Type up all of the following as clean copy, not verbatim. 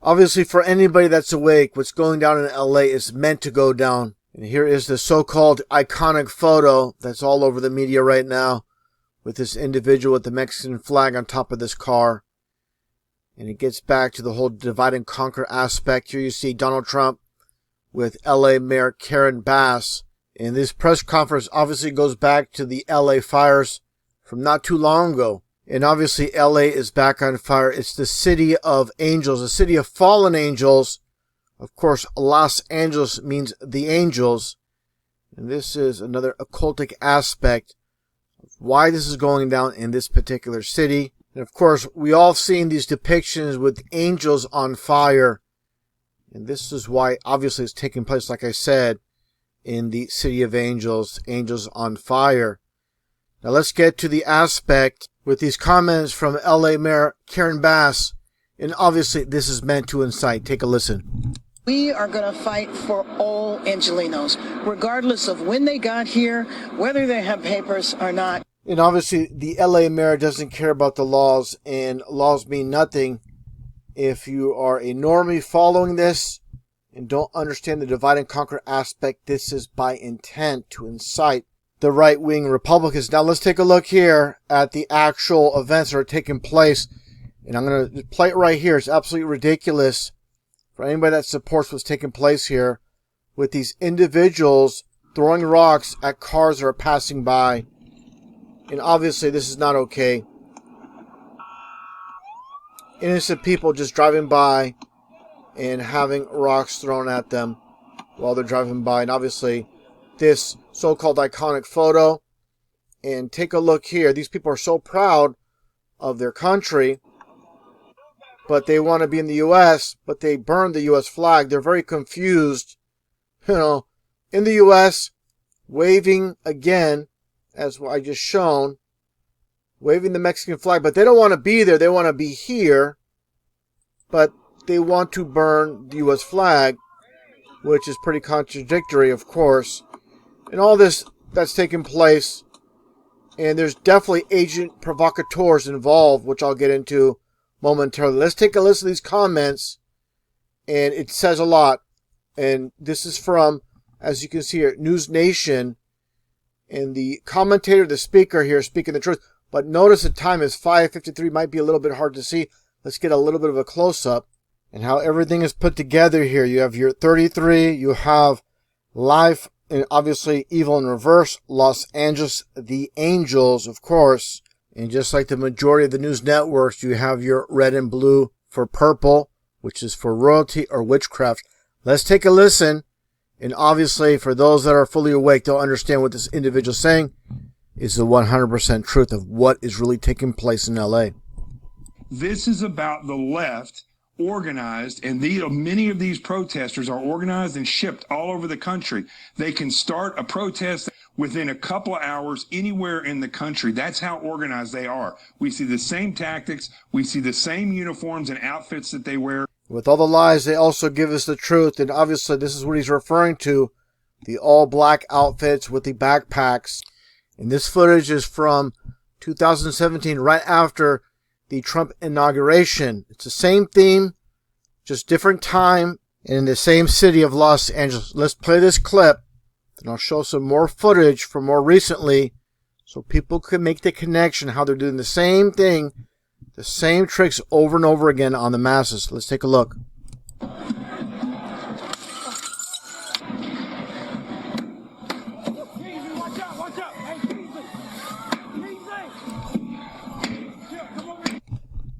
Obviously, for anybody that's awake, what's going down in LA is meant to go down. And here is the so-called iconic photo that's all over the media right now with this individual with the Mexican flag on top of this car. And it gets back to the whole divide and conquer aspect. Here you see Donald Trump with LA Mayor Karen Bass. And this press conference obviously goes back to the LA fires from not too long ago. And obviously LA is back on fire. It's the city of angels, the city of fallen angels. Of course, Los Angeles means the angels. And this is another occultic aspect of why this is going down in this particular city. And of course, we all seen these depictions with angels on fire. And this is why obviously it's taking place, like I said, in the city of angels, angels on fire. Now let's get to the aspect with these comments from LA Mayor Karen Bass. And obviously this is meant to incite. Take a listen. We are going to fight for all Angelinos, regardless of when they got here, whether they have papers or not. And obviously the LA mayor doesn't care about the laws, and laws mean nothing if you are a normie following this and don't understand the divide and conquer aspect. This is by intent to incite the right-wing Republicans. Now let's take a look here at the actual events that are taking place. And I'm going to play it right here. It's absolutely ridiculous for anybody that supports what's taking place here with these individuals throwing rocks at cars that are passing by. And obviously this is not okay. Innocent people just driving by and having rocks thrown at them while they're driving by. And obviously this so-called iconic photo. And take a look here. These people are so proud of their country, but they want to be in the U.S., but they burn the U.S. flag. They're very confused. In the U.S., waving again, as I just shown, waving the Mexican flag, but they don't want to be there. They want to be here, but they want to burn the U.S. flag, which is pretty contradictory, of course. And all this that's taking place, and there's definitely agent provocateurs involved, which I'll get into momentarily. Let's take a listen to these comments, and it says a lot. And this is from, as you can see here, News Nation, and the commentator, the speaker here, speaking the truth. But notice the time is 5:53. Might be a little bit hard to see. Let's get a little bit of a close-up and how everything is put together here. You have your 33. You have live, and obviously evil in reverse. Los Angeles, the angels, of course. And just like the majority of the news networks, you have your red and blue for purple, which is for royalty or witchcraft. Let's take a listen. And obviously, for those that are fully awake, they'll understand what this individual is saying is the 100% truth of what is really taking place in LA. This is about the left organized, and many of these protesters are organized and shipped all over the country. They can start a protest within a couple of hours anywhere in the country. That's how organized they are. We see the same tactics. We see the same uniforms and outfits that they wear. With all the lies, they also give us the truth. And obviously, this is what he's referring to. The all-black outfits with the backpacks. And this footage is from 2017, right after the Trump inauguration. It's the same theme, just different time, and in the same city of Los Angeles. Let's play this clip, and I'll show some more footage from more recently so people can make the connection how they're doing the same thing, the same tricks over and over again on the masses. Let's take a look.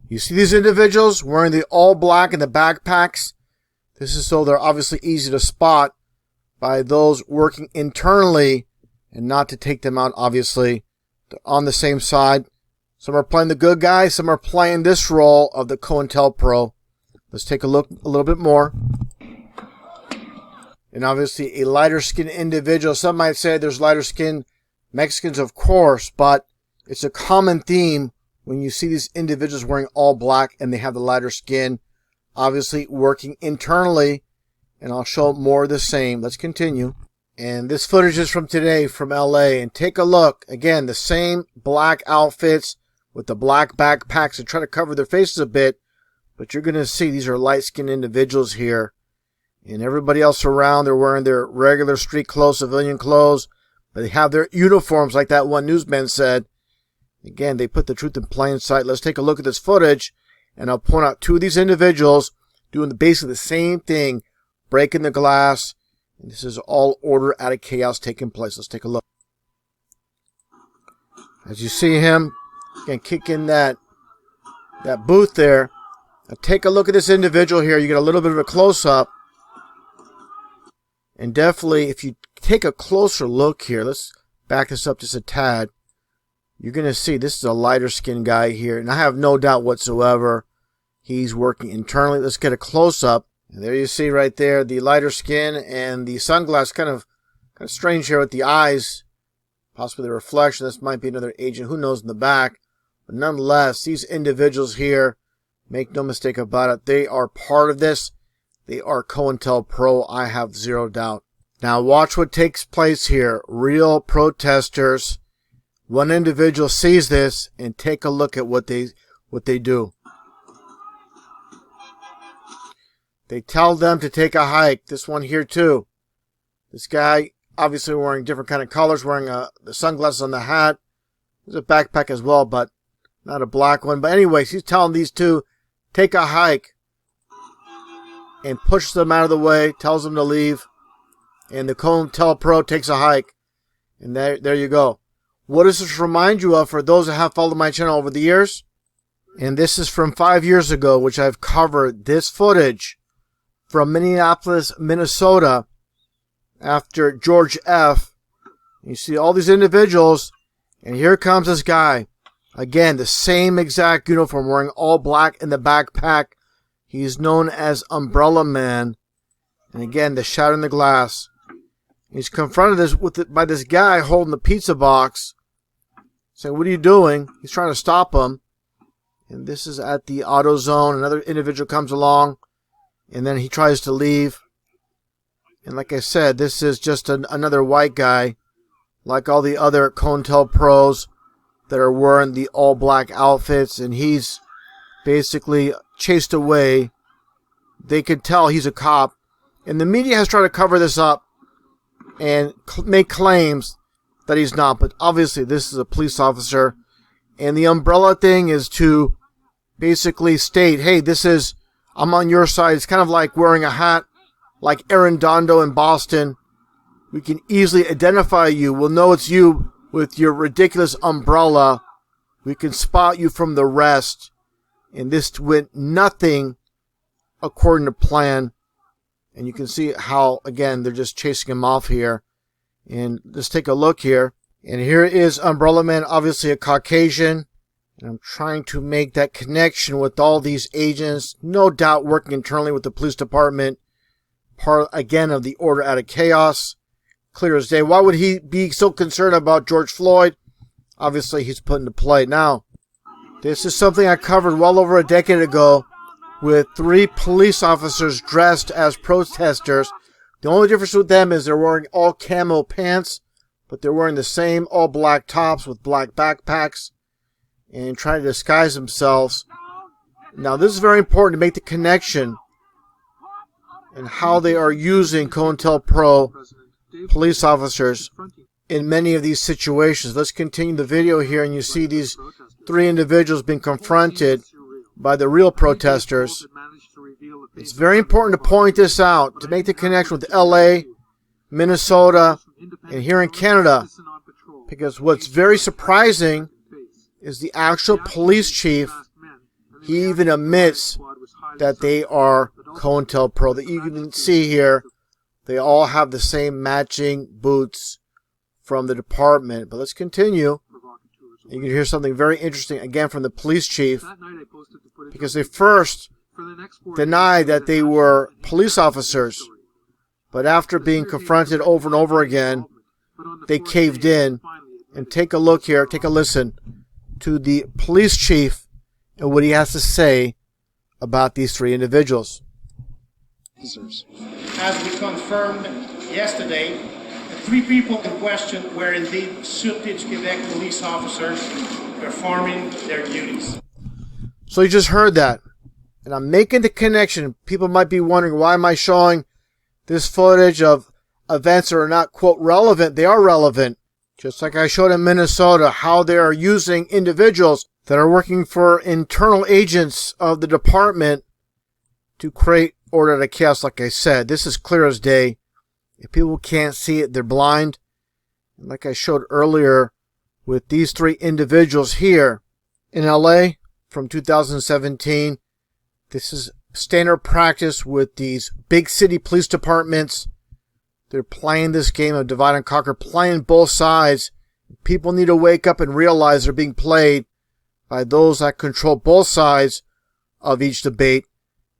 You see these individuals wearing the all black and the backpacks? This is so they're obviously easy to spot by those working internally and not to take them out, obviously. They're on the same side. Some are playing the good guy. Some are playing this role of the COINTELPRO. Let's take a look a little bit more. And obviously a lighter skinned individual. Some might say there's lighter skinned Mexicans, of course, but it's a common theme when you see these individuals wearing all black and they have the lighter skin, obviously working internally. And I'll show more of the same. Let's continue. And this footage is from today from LA. And take a look. Again, the same black outfits with the black backpacks to try to cover their faces a bit. But you're going to see these are light-skinned individuals here. And everybody else around, they're wearing their regular street clothes, civilian clothes. But they have their uniforms like that one newsman said. Again, they put the truth in plain sight. Let's take a look at this footage. And I'll point out two of these individuals doing basically the same thing. Breaking the glass. And this is all order out of chaos taking place. Let's take a look. As you see him, again, kick in that booth there. Now take a look at this individual here. You get a little bit of a close-up. And definitely, if you take a closer look here, let's back this up just a tad. You're going to see this is a lighter-skinned guy here. And I have no doubt whatsoever he's working internally. Let's get a close-up. And there you see right there the lighter skin and the sunglasses. Kind of strange here with the eyes. Possibly the reflection. This might be another agent. Who knows in the back. But nonetheless, these individuals here, make no mistake about it, they are part of this. They are COINTELPRO. I have zero doubt. Now watch what takes place here. Real protesters. One individual sees this and take a look at what they do. They tell them to take a hike. This one here too. This guy obviously wearing different kind of colors, wearing the sunglasses on the hat. There's a backpack as well, but not a black one. But anyways, he's telling these two, take a hike. And pushes them out of the way, tells them to leave. And the COINTELPRO takes a hike. And there you go. What does this remind you of for those that have followed my channel over the years? And this is from 5 years ago, which I've covered this footage from Minneapolis, Minnesota, after George F. You see all these individuals, and here comes this guy. Again, the same exact uniform, wearing all black in the backpack. He's known as Umbrella Man. And again, the shatter in the glass. He's confronted by this guy holding the pizza box, saying, what are you doing? He's trying to stop him. And this is at the AutoZone. Another individual comes along, and then he tries to leave. And like I said, this is just another white guy, like all the other COINTELPROs that are wearing the all-black outfits, and he's basically chased away. They could tell he's a cop. And the media has tried to cover this up and make claims that he's not. But obviously this is a police officer. And the umbrella thing is to basically state, hey, I'm on your side. It's kind of like wearing a hat like Aaron Dondo in Boston. We can easily identify you. We'll know it's you with your ridiculous umbrella. We can spot you from the rest. And this went nothing according to plan. And you can see how, again, they're just chasing him off here. And let's take a look here. And here is Umbrella Man, obviously a Caucasian. And I'm trying to make that connection with all these agents. No doubt working internally with the police department. Part, again, of the order out of chaos. Clear as day. Why would he be so concerned about George Floyd? Obviously, he's put into play. Now, this is something I covered well over a decade ago with 3 police officers dressed as protesters. The only difference with them is they're wearing all camo pants, but they're wearing the same all black tops with black backpacks and trying to disguise themselves. Now, this is very important to make the connection and how they are using COINTELPRO police officers in many of these situations. Let's continue the video here, and you see these 3 individuals being confronted by the real protesters. It's very important to point this out, to make the connection with LA, Minnesota, and here in Canada, because what's very surprising is the actual police chief, he even admits that they are COINTELPRO. That you can see here, they all have the same matching boots from the department. But let's continue. You can hear something very interesting again from the police chief, because they first denied that they were police officers, but after being confronted over and over again, they caved in. And take a look here, take a listen to the police chief and what he has to say about these 3 individuals. As we confirmed yesterday, the 3 people in question were indeed suited Quebec police officers performing their duties. So you just heard that. And I'm making the connection. People might be wondering, why am I showing this footage of events that are not, quote, relevant? They are relevant. Just like I showed in Minnesota, how they are using individuals that are working for internal agents of the department to create order out of chaos. Like I said, this is clear as day. If people can't see it, they're blind. And like I showed earlier with these three individuals here in LA from 2017, this is standard practice with these big city police departments. They're playing this game of divide and conquer, playing both sides. People need to wake up and realize they're being played by those that control both sides of each debate.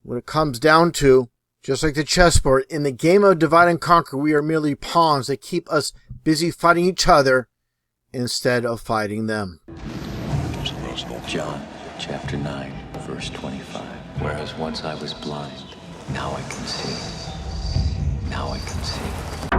When it comes down to, just like the chessboard, in the game of divide and conquer, we are merely pawns that keep us busy fighting each other instead of fighting them. John chapter 9, verse 25. Whereas once I was blind, now I can see. Now I can see.